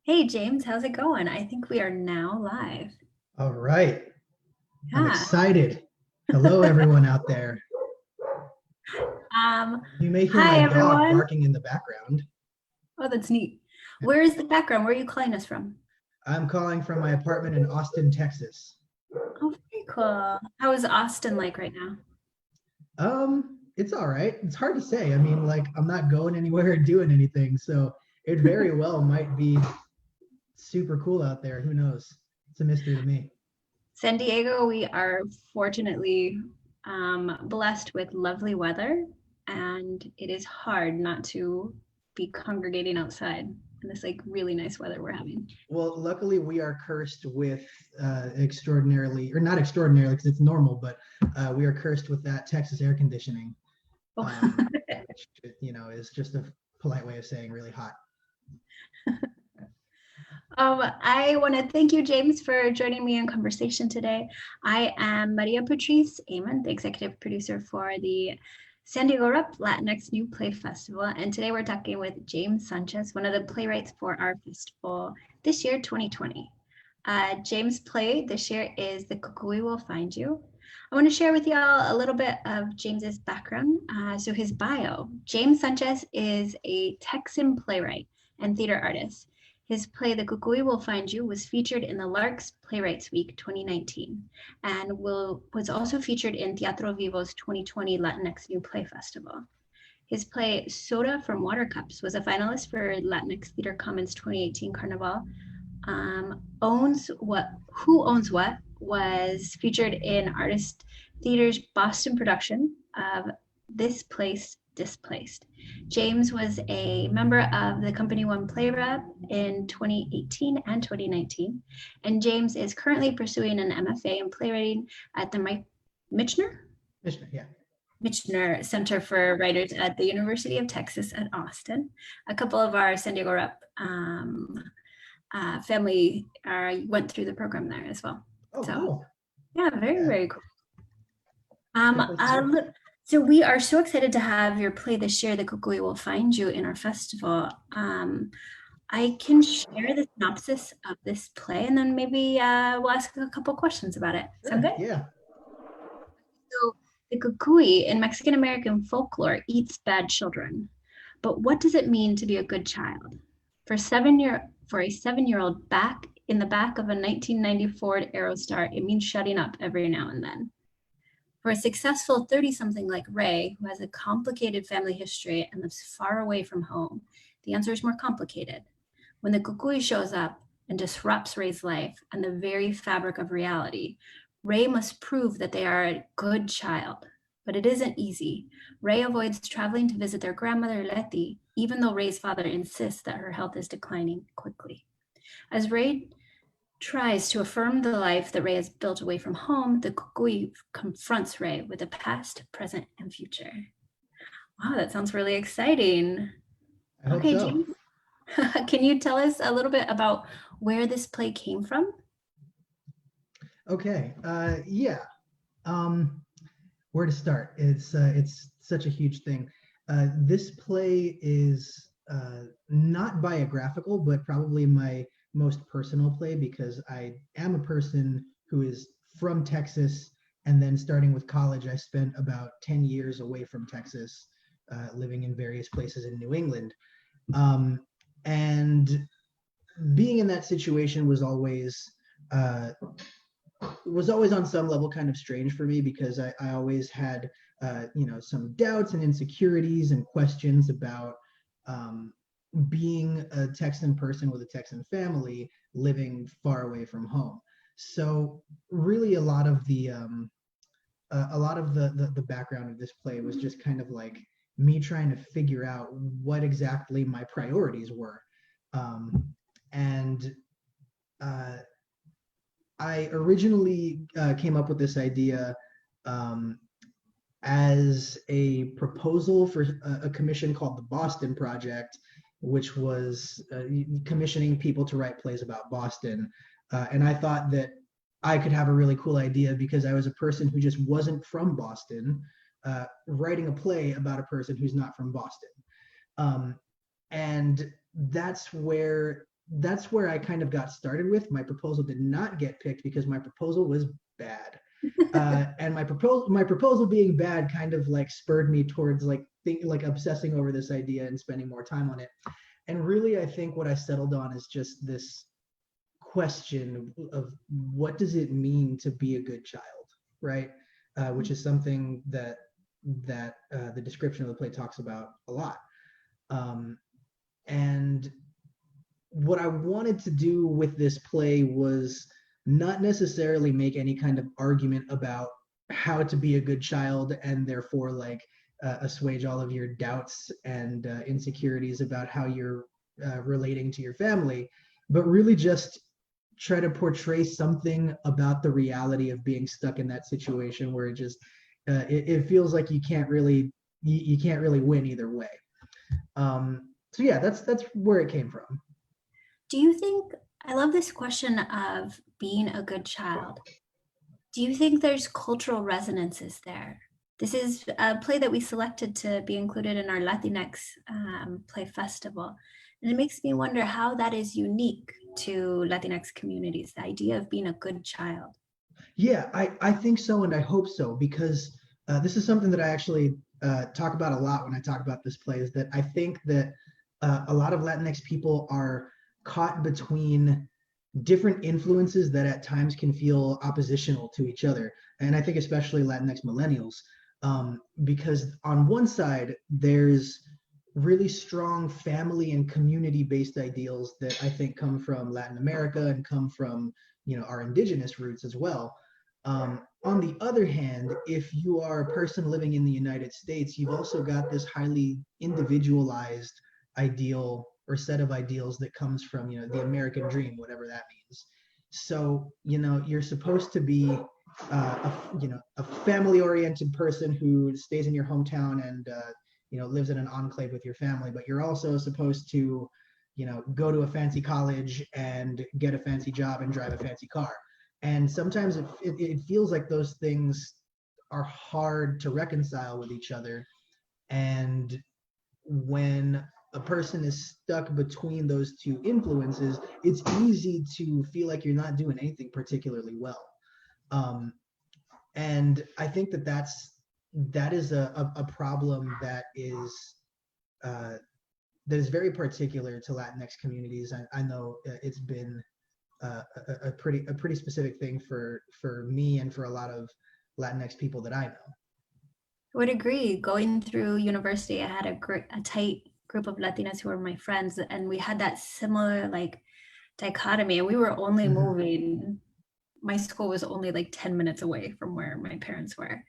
Hey James, how's it going? I think we are now live. All right. I'm Yeah. excited. Hello, everyone out there. Um, You may hear my Hi dog everyone. barking in the background. Oh, that's neat. Where is the background? Where are you calling us from? I'm calling from my apartment in Austin, Texas. Oh, very cool. How is Austin like right now? It's all right. It's hard to say. I mean, like, I'm not going anywhere or doing anything, so it very well might be super cool out there. Who knows? It's a mystery to me. San Diego, we are fortunately blessed with lovely weather, and it is hard not to be congregating outside in this like really nice weather we're having. Well, luckily, we are cursed with extraordinarily, or not extraordinarily because it's normal, but we are cursed with that Texas air conditioning. Oh. Which is just a polite way of saying really hot. I want to thank you, James, for joining me in conversation today. I am Maria Patrice Amon, the executive producer for the San Diego Rep Latinx New Play Festival. And today we're talking with Jaymes Sanchez, one of the playwrights for our festival this year, 2020. Jaymes' play this year is The CUCUY Will Find You. I want to share with y'all a little bit of James's background. So his bio. Jaymes Sanchez is a Texan playwright and theater artist. His play, The CUCUY Will Find You, was featured in the Lark's Playwrights Week 2019 and was also featured in Teatro Vivo's 2020 Latinx New Play Festival. His play, Soda from Water Cups, was a finalist for Latinx Theatre Commons 2018 Carnaval. Who Owns What was featured in Artist Theater's Boston production of This Place Displaced. Jaymes was a member of the Company One Playlab in 2018 and 2019, and Jaymes is currently pursuing an MFA in playwriting at the Michener Center for Writers at the University of Texas at Austin. A couple of our San Diego Rep family went through the program there as well. Oh, so, cool. Yeah, very cool. So we are so excited to have your play this year, The CUCUY Will Find You, in our festival. I can share the synopsis of this play, and then maybe we'll ask a couple questions about it. Sound good? Yeah. So the cucuy in Mexican American folklore eats bad children. But what does it mean to be a good child? For a 7-year-old back in the back of a 1990 Ford Aerostar, it means shutting up every now and then. For a successful 30-something like Ray, who has a complicated family history and lives far away from home, the answer is more complicated. When the cucuy shows up and disrupts Ray's life and the very fabric of reality, Ray must prove that they are a good child. But it isn't easy. Ray avoids traveling to visit their grandmother, Letty, even though Ray's father insists that her health is declining quickly. As Ray tries to affirm the life that Ray has built away from home, the cucuy confronts Ray with the past, present, and future. Wow, that sounds really exciting. I hope so. James, can you tell us a little bit about where this play came from? Okay, yeah. Where to start? It's such a huge thing. This play is not biographical, but probably my most personal play because I am a person who is from Texas, and then starting with college, I spent about 10 years away from Texas, living in various places in New England. And being in that situation was always on some level kind of strange for me because I always had some doubts and insecurities and questions about being a Texan person with a Texan family living far away from home. So really a lot of the background of this play was just kind of like me trying to figure out what exactly my priorities were. I originally came up with this idea as a proposal for a commission called the Boston Project, which was commissioning people to write plays about Boston. And I thought that I could have a really cool idea because I was a person who just wasn't from Boston, writing a play about a person who's not from Boston. And that's where that's where I kind of got started with. My proposal did not get picked because my proposal was bad. And my proposal being bad kind of like spurred me towards like obsessing over this idea and spending more time on it. And really, I think what I settled on is just this question of what does it mean to be a good child, right? Which is something that the description of the play talks about a lot. And what I wanted to do with this play was not necessarily make any kind of argument about how to be a good child and therefore like assuage all of your doubts and insecurities about how you're relating to your family, but really just try to portray something about the reality of being stuck in that situation where it just it feels like you can't really win either way. So yeah, that's where it came from. Do you think, I love this question of being a good child. Do you think there's cultural resonances there? This is a play that we selected to be included in our Latinx Play Festival. And it makes me wonder how that is unique to Latinx communities, the idea of being a good child. Yeah, I think so, and I hope so, because this is something that I actually talk about a lot when I talk about this play, is that I think that a lot of Latinx people are caught between different influences that at times can feel oppositional to each other. And I think especially Latinx millennials, because on one side, there's really strong family and community-based ideals that I think come from Latin America and come from, our indigenous roots as well. On the other hand, if you are a person living in the United States, you've also got this highly individualized ideal or set of ideals that comes from the American dream, whatever that means. So you're supposed to be a family-oriented person who stays in your hometown and lives in an enclave with your family, but you're also supposed to go to a fancy college and get a fancy job and drive a fancy car. And sometimes it feels like those things are hard to reconcile with each other. And when a person is stuck between those two influences, it's easy to feel like you're not doing anything particularly well. And I think that is a problem that is very particular to Latinx communities. I know it's been a pretty specific thing for me and for a lot of Latinx people that I know. I would agree. Going through university, I had a tight group of Latinas who were my friends, and we had that similar like dichotomy. And we were only moving. My school was only like 10 minutes away from where my parents were,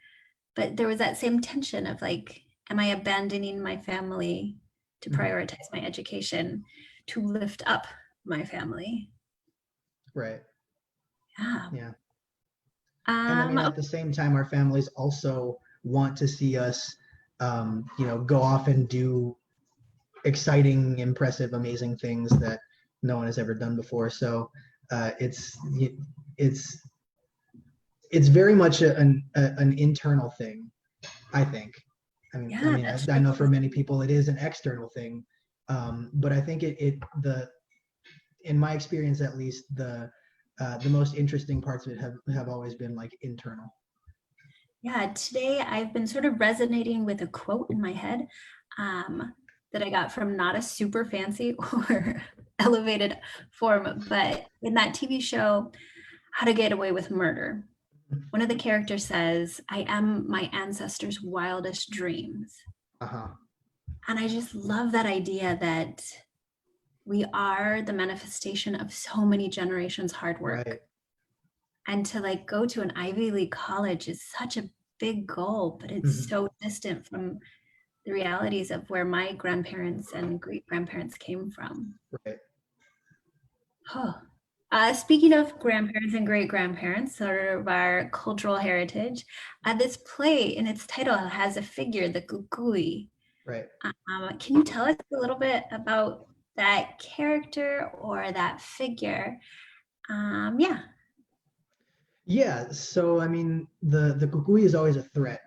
but there was that same tension of like, am I abandoning my family to prioritize my education, to lift up my family? Right. Yeah. And I mean, at the same time, our families also want to see us, go off and do exciting, impressive, amazing things that no one has ever done before. So it's very much an internal thing, I think. I know for many people it is an external thing, but I think in my experience at least, the most interesting parts of it have always been like internal. Yeah, today I've been sort of resonating with a quote in my head that I got from not a super fancy or elevated form, but in that TV show, How to Get Away with Murder, one of the characters says, "I am my ancestors' wildest dreams." And I just love that idea that we are the manifestation of so many generations' hard work. Right. And to like go to an Ivy League college is such a big goal, but it's so distant from the realities of where my grandparents and great grandparents came from. Right. Speaking of grandparents and great grandparents, sort of our cultural heritage, this play in its title has a figure, the CUCUY. Right. Can you tell us a little bit about that character or that figure? Yeah, so I mean, the CUCUY is always a threat,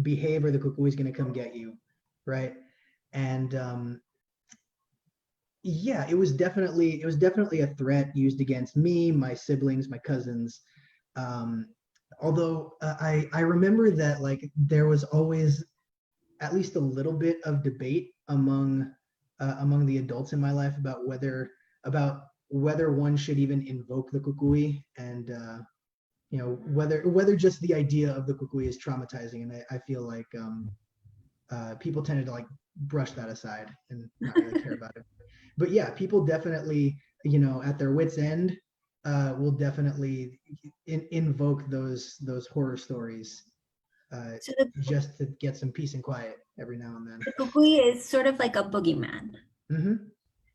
behave or the CUCUY is going to come get you, right? And yeah, it was definitely a threat used against me, my siblings, my cousins. Um, although I remember that like there was always at least a little bit of debate among the adults in my life about whether one should even invoke the kukui, and whether just the idea of the kukui is traumatizing. And I feel like people tended to like brush that aside and not really care about it. But yeah, people definitely, at their wits' end, will definitely invoke those horror stories, uh, So the, just to get some peace and quiet every now and then. the kukui is sort of like a boogeyman. Hmm.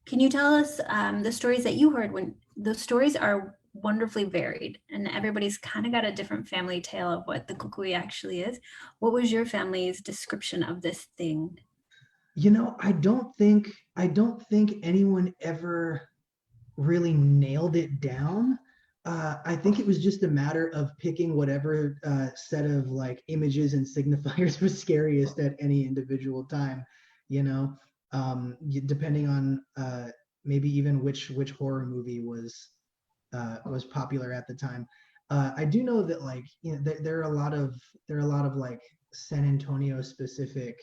Can you tell us the stories that you heard? When those stories are wonderfully varied and everybody's kind of got a different family tale of what the kukui actually is. What was your family's description of this thing? I don't think anyone ever really nailed it down. I think it was just a matter of picking whatever set of like images and signifiers was scariest at any individual time, you know, depending on maybe even which horror movie was popular at the time. I do know that like there are a lot of like San Antonio specific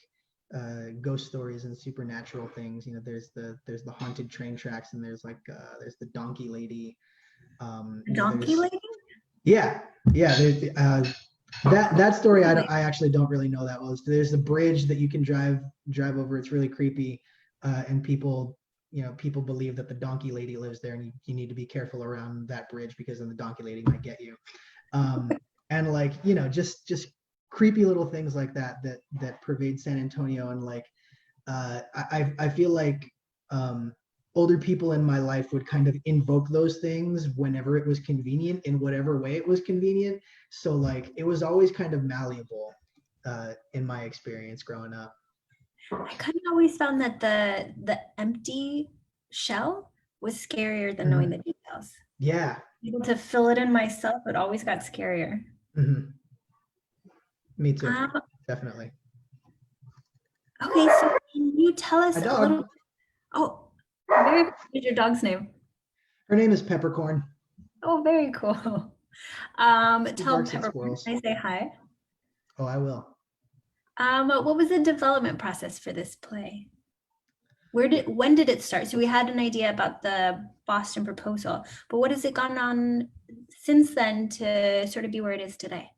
ghost stories and supernatural things. There's the haunted train tracks, and there's the donkey lady. Donkey There's lady? yeah, yeah. That story I actually don't really know that well. There's a bridge that you can drive over. It's really creepy, and people believe that the donkey lady lives there, and you need to be careful around that bridge because then the donkey lady might get you. And like just creepy little things like that pervade San Antonio. And like I feel like older people in my life would kind of invoke those things whenever it was convenient, in whatever way it was convenient. So like it was always kind of malleable in my experience growing up. I kind of always found that the empty shell was scarier than knowing Mhm. the details. Yeah. Able to fill it in myself, it always got scarier. Hmm. Me too. Um, Definitely. okay, so can you tell My us a dog. little? Oh, very. What is your dog's name? Her name is Peppercorn. Oh, very cool. She Tell barks at Peppercorn squirrels. I say hi. Oh, I will. What was the development process for this play? When did it start? So we had an idea about the Boston proposal, but what has it gone on since then to sort of be where it is today?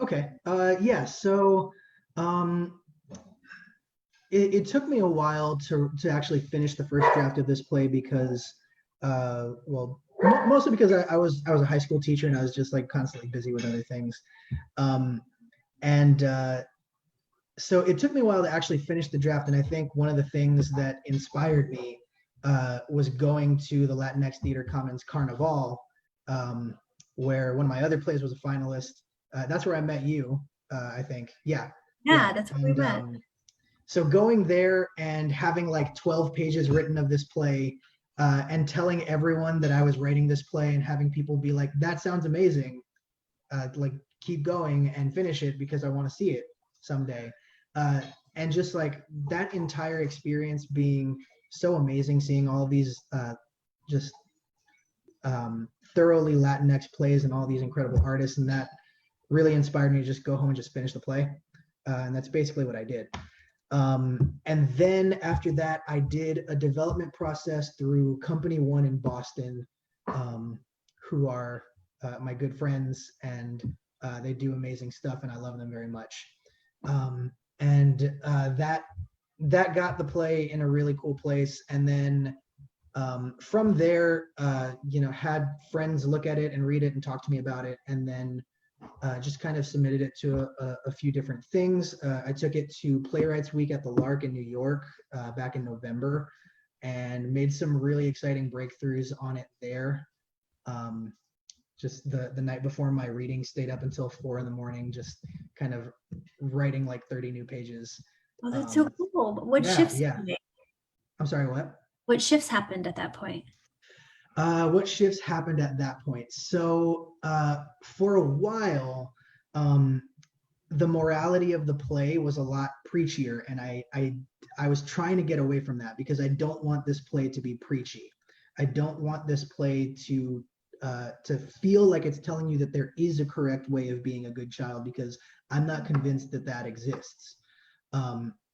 Okay. Yeah. So, um, it took me a while to actually finish the first draft of this play because, well, mostly because I was a high school teacher and I was just like constantly busy with other things. Um, and So it took me a while to actually finish the draft. And I think one of the things that inspired me was going to the Latinx Theatre Commons Carnaval, where one of my other plays was a finalist. That's where I met you, I think. Yeah, Yeah, yeah. that's where we And met. so going there and having like 12 pages written of this play, and telling everyone that I was writing this play, and having people be like, "That sounds amazing. Like keep going and finish it because I want to see it someday." Uh, and just like that entire experience being so amazing, seeing all of these just thoroughly Latinx plays and all these incredible artists, and that really inspired me to just go home and just finish the play. And that's basically what I did. And then after that, I did a development process through Company One in Boston, who are my good friends, and they do amazing stuff, and I love them very much. And that got the play in a really cool place. And then from there, had friends look at it and read it and talk to me about it, and then just kind of submitted it to a few different things. I took it to Playwrights Week at the Lark in New York back in November, and made some really exciting breakthroughs on it there. Um, just the night before my reading, stayed up until 4 in the morning, just kind of writing like 30 new pages. Oh, that's so Um, cool. yeah, yeah. I'm sorry, what? What shifts happened at that point? What shifts happened at that point? So for a while, um, the morality of the play was a lot preachier, and I was trying to get away from that because I don't want this play to be preachy. I don't want this play to feel like it's telling you that there is a correct way of being a good child, because I'm not convinced that that exists.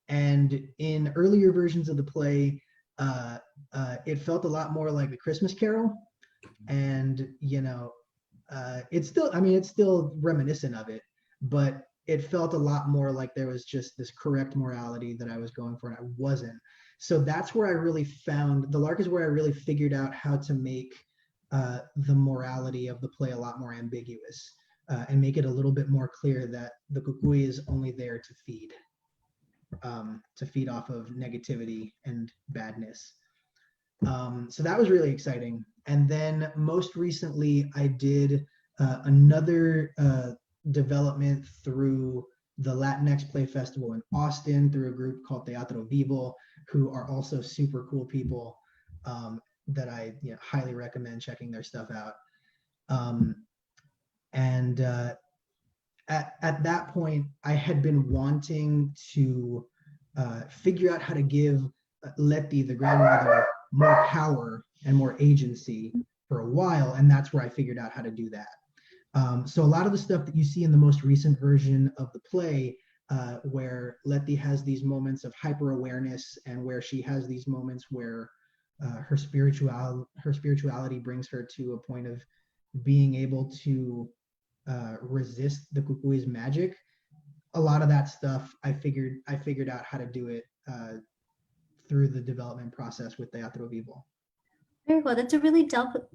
And in earlier versions of the play, it felt a lot more like the Christmas Carol, and it's still, I mean, it's still reminiscent of it, but it felt a lot more like there was just this correct morality that I was going for, and I wasn't. So that's where I really found the Lark is where I really figured out how to make the morality of the play a lot more ambiguous, and make it a little bit more clear that the CUCUY is only there to feed off of negativity and badness. So that was really exciting. And then most recently, I did another development through the Latinx Play Festival in Austin through a group called Teatro Vivo, who are also super cool people, that I highly recommend checking their stuff out. And at that point, I had been wanting to figure out how to give Letty, the grandmother, more power and more agency for a while, and that's where I figured out how to do that. So a lot of the stuff that you see in the most recent version of the play, where Letty has these moments of hyper awareness, and where she has these moments where her spirituality brings her to a point of being able to resist the CUCUY's magic. A lot of that stuff I figured out how to do it through the development process with Teatro Vivo. Very cool. That's a really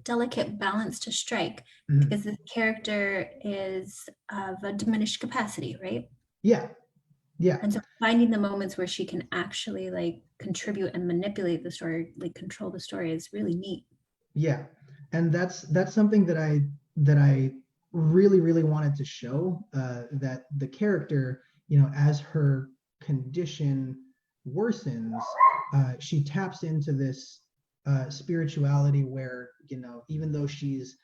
delicate balance to strike, Mhm. because this character is of a diminished capacity, right? Yeah. And so finding the moments where she can actually like contribute and manipulate the story, like control the story, is really neat. Yeah, and that's something that I really wanted to show, that the character, as her condition worsens, she taps into this spirituality where, even though she's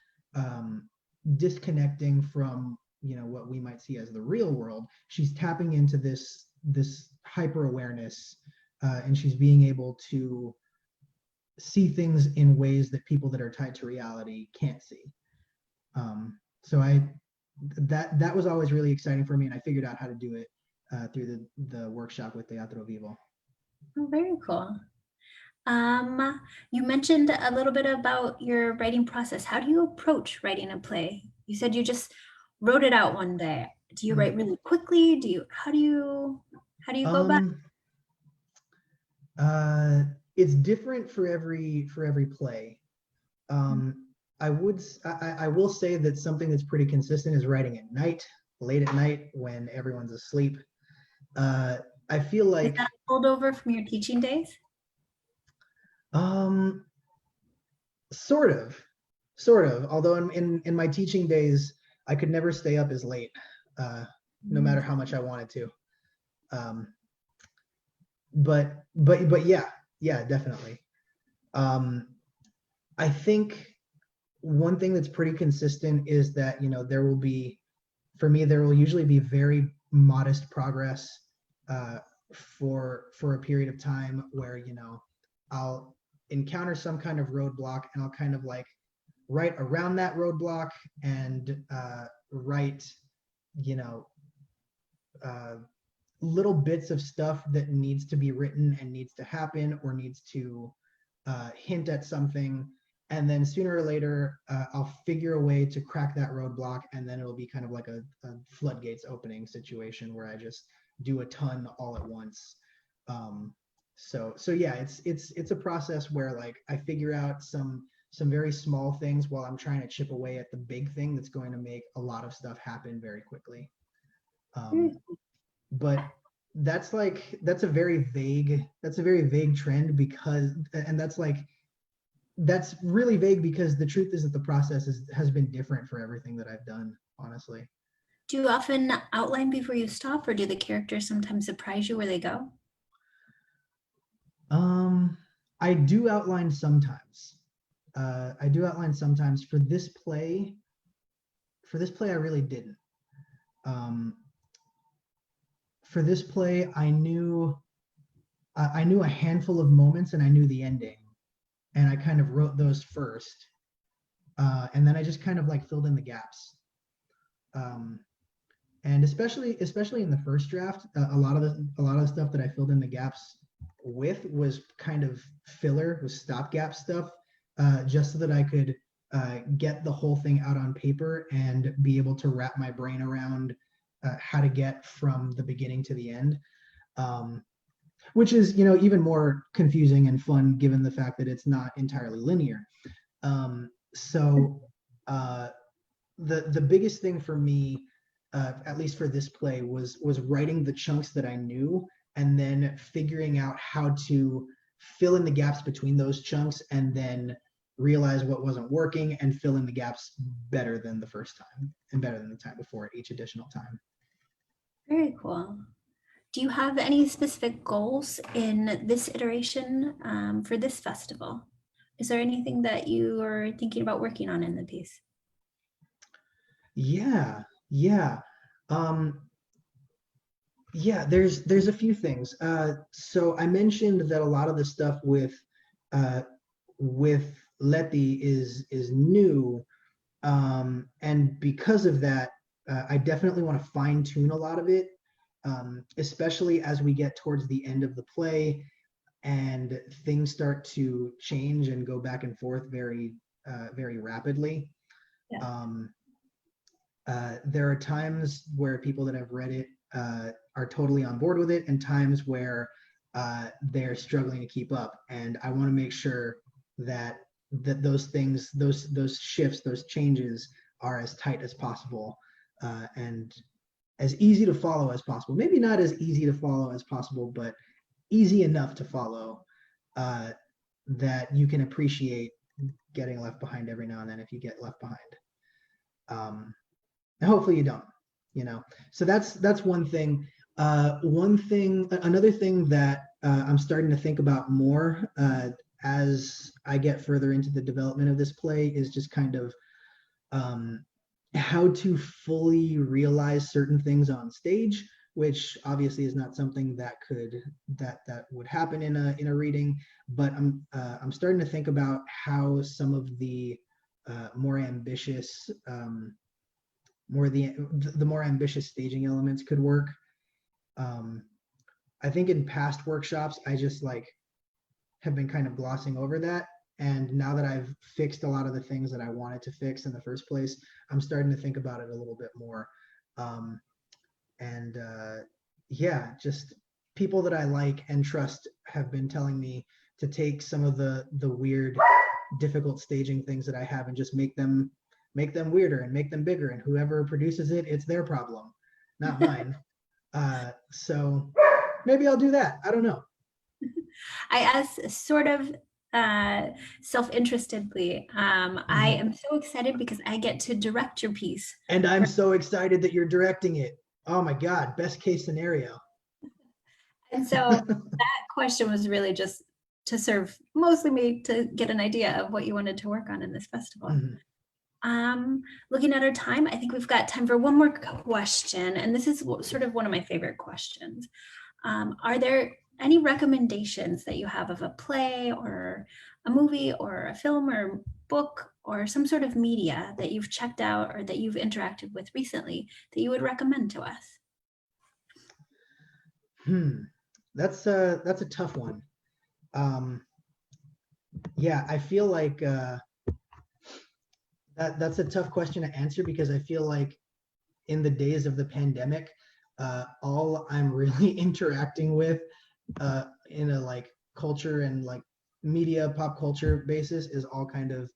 disconnecting from what we might see as the real world, she's tapping into this hyper awareness, and she's being able to see things in ways that people that are tied to reality can't see. So that was always really exciting for me, and I figured out how to do it through the workshop with Teatro Vivo. Oh, very cool. You mentioned a little bit about your writing process. How do you approach writing a play? You said you just wrote it out one day. Do you write really quickly? How do you go about it? It's different for every play. I will say that something that's pretty consistent is writing at night, late at night when everyone's asleep. I feel like, is that pulled over from your teaching days? Sort of. Although in my teaching days, I could never stay up as late, no matter how much I wanted to. But yeah, definitely. I think one thing that's pretty consistent is that there will usually be very modest progress for a period of time where I'll encounter some kind of roadblock, and I'll kind of like write around that roadblock, and write little bits of stuff that needs to be written and needs to happen, or needs to hint at something, and then sooner or later I'll figure a way to crack that roadblock, and then it'll be kind of like a floodgates opening situation where I just do a ton all at once. So yeah, it's a process where like I figure out some very small things while I'm trying to chip away at the big thing that's going to make a lot of stuff happen very quickly. But that's a very vague trend, because, and that's really vague because the truth is that the process has been different for everything that I've done, honestly. Do you often outline before you stop, or do the characters sometimes surprise you where they go? I do outline sometimes. For this play, I really didn't. for this play, I knew a handful of moments and I knew the ending, and I kind of wrote those first, and then I just kind of like filled in the gaps. And especially in the first draft, a lot of the stuff that I filled in the gaps with was kind of filler, was stopgap stuff, just so that I could get the whole thing out on paper and be able to wrap my brain around how to get from the beginning to the end, which is, you know, even more confusing and fun given the fact that it's not entirely linear. So the biggest thing for me, at least for this play, was writing the chunks that I knew and then figuring out how to fill in the gaps between those chunks and then realize what wasn't working and fill in the gaps better than the first time and better than the time before each additional time. Very cool. Do you have any specific goals in this iteration for this festival? Is there anything that you are thinking about working on in the piece? Yeah. There's a few things. So I mentioned that a lot of the stuff with Letty is new, and because of that, I definitely want to fine tune a lot of it, especially as we get towards the end of the play and things start to change and go back and forth very rapidly. Yeah. There are times where people that have read it are totally on board with it, and times where they're struggling to keep up. And I want to make sure that those things, those shifts, those changes are as tight as possible and as easy to follow as possible. Maybe not as easy to follow as possible, but easy enough to follow that you can appreciate getting left behind every now and then if you get left behind. And hopefully you don't, you know. So that's one thing. Another thing that I'm starting to think about more as I get further into the development of this play is just kind of how to fully realize certain things on stage, which obviously is not something that would happen in a reading. But I'm starting to think about how some of the more ambitious the more ambitious staging elements could work. I think in past workshops, I just have been kind of glossing over that. And now that I've fixed a lot of the things that I wanted to fix in the first place, I'm starting to think about it a little bit more. Yeah, just people that I like and trust have been telling me to take some of the weird, difficult staging things that I have and just make them weirder and make them bigger, and whoever produces it, it's their problem, not mine. So maybe I'll do that. I don't know. I asked sort of self-interestedly. I am so excited because I get to direct your piece. And I'm so excited that you're directing it. Oh my God, best case scenario. And so that question was really just to serve mostly me to get an idea of what you wanted to work on in this festival. Looking at our time, I think we've got time for one more question, and this is sort of one of my favorite questions. Are there any recommendations that you have of a play or a movie or a film or book or some sort of media that you've checked out or that you've interacted with recently that you would recommend to us? That's a tough one. Yeah, I feel like that's a tough question to answer, because I feel like in the days of the pandemic, all I'm really interacting with in a culture and media pop culture basis is all kind of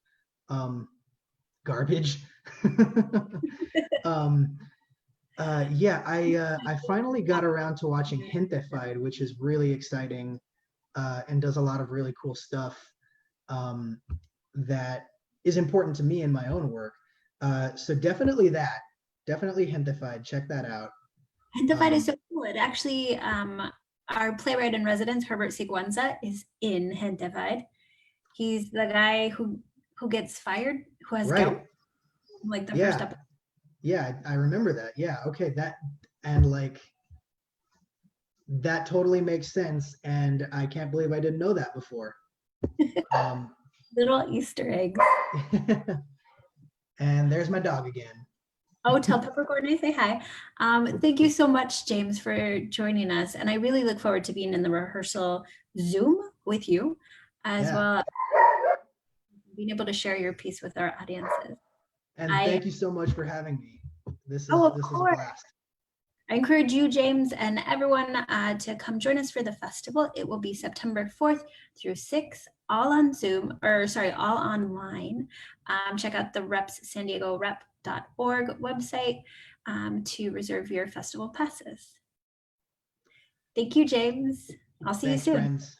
garbage. Yeah, I finally got around to watching Gentefied, which is really exciting and does a lot of really cool stuff that is important to me in my own work. So definitely Gentefied. Check that out. Gentefied is so cool. It actually, our playwright in residence, Herbert Siguenza, is in Gentefied. He's the guy who gets fired, who has guilt, the first episode. Yeah, I remember that. Yeah, okay, that, and That totally makes sense, and I can't believe I didn't know that before. Little Easter eggs. And there's my dog again. Oh, tell Peppercorn I say hi. Thank you so much, Jaymes, for joining us. And I really look forward to being in the rehearsal Zoom with you, as well as being able to share your piece with our audiences. And thank you so much for having me. This is of a course. blast. I encourage you, Jaymes, and everyone to come join us for the festival. It will be September 4th through 6th, all on Zoom, all online. Check out the repssandiegorep.org website to reserve your festival passes. Thank you, Jaymes. I'll see you soon. Friends.